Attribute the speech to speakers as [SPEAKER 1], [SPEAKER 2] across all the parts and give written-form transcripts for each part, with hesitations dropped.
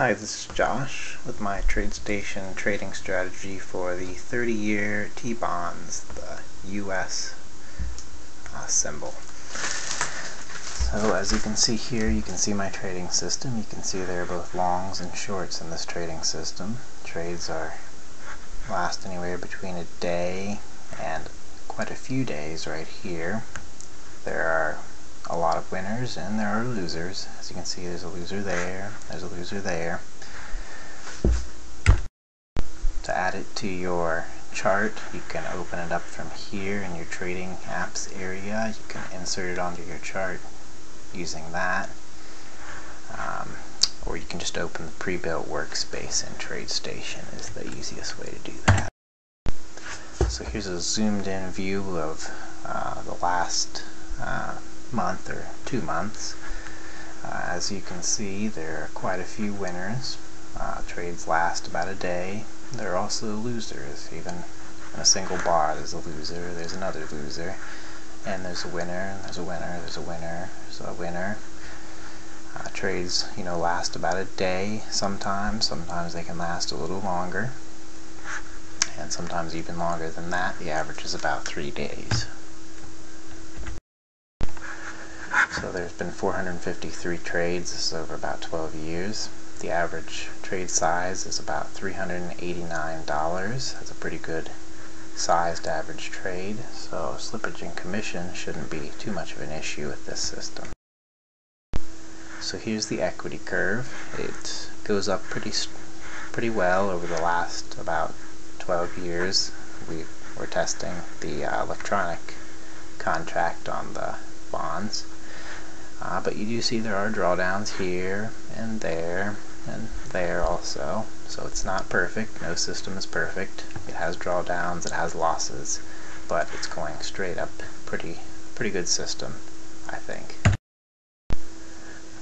[SPEAKER 1] Hi, this is Josh with my Tradestation trading strategy for the 30-year T-bonds, the US symbol. So as you can see here, you can see my trading system. You can see there are both longs and shorts in this trading system. Trades last anywhere between a day and quite a few days right here. There are a lot of winners and there are losers. As you can see, there's a loser there, there's a loser there. To add it to your chart, you can open it up from here in your trading apps area. You can insert it onto your chart using that, or you can just open the pre-built workspace in Tradestation is the easiest way to do that. So here's a zoomed in view of the last month or 2 months. As you can see, there are quite a few winners. Trades last about a day. There are also losers. Even in a single bar, there's a loser, there's another loser, and there's a winner, there's a winner, there's a winner, there's a winner. Trades, last about a day sometimes. Sometimes they can last a little longer, and sometimes even longer than that. The average is about 3 days. So there's been 453 trades. This is over about 12 years. The average trade size is about $389. That's a pretty good sized average trade, so slippage and commission shouldn't be too much of an issue with this system. So here's the equity curve. It goes up pretty well over the last about 12 years. We're testing the electronic contract on the bonds. But you do see there are drawdowns here and there also. So it's not perfect. No system is perfect. It has drawdowns, it has losses, but it's going straight up. Pretty good system, I think.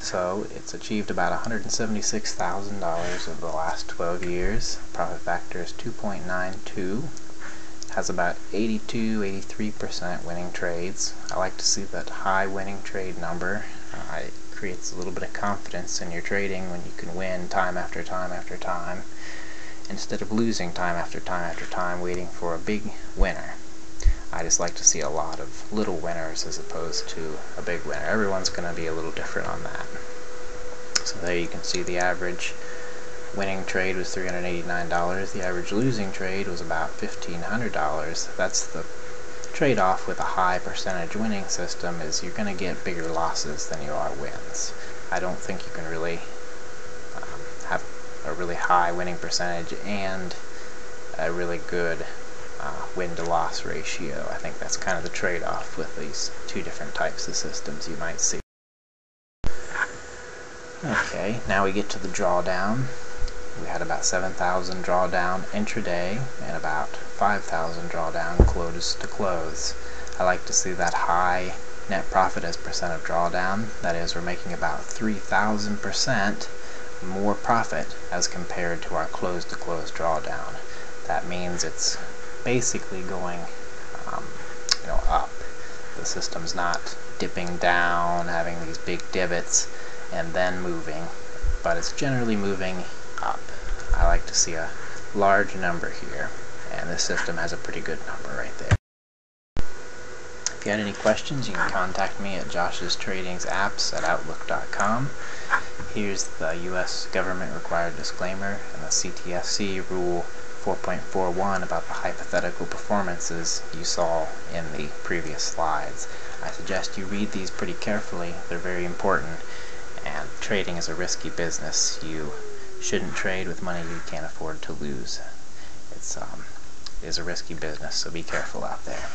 [SPEAKER 1] So it's achieved about $176,000 over the last 12 years. Profit factor is 2.92. Has about 82-83% winning trades. I like to see that high winning trade number. It creates a little bit of confidence in your trading when you can win time after time after time, instead of losing time after time after time waiting for a big winner. I just like to see a lot of little winners as opposed to a big winner. Everyone's going to be a little different on that. So there you can see the average winning trade was $389. The average losing trade was about $1,500. That's the trade-off with a high percentage winning system, is you're going to get bigger losses than you are wins. I don't think you can really have a really high winning percentage and a really good win-to-loss ratio. I think that's kind of the trade-off with these two different types of systems you might see. Okay, now we get to the drawdown. We had about 7,000 drawdown intraday and about 5,000 drawdown close to close. I like to see that high net profit as percent of drawdown. That is, we're making about 3,000% more profit as compared to our close to close drawdown. That means it's basically going up. The system's not dipping down, having these big divots and then moving, but it's generally moving up. I like to see a large number here, and this system has a pretty good number right there. If you had any questions, you can contact me at joshstradingapps@outlook.com. Here's the U.S. government required disclaimer and the CFTC rule 4.41 about the hypothetical performances you saw in the previous slides. I suggest you read these pretty carefully. They're very important, and trading is a risky business. You shouldn't trade with money you can't afford to lose. It is a risky business, so be careful out there.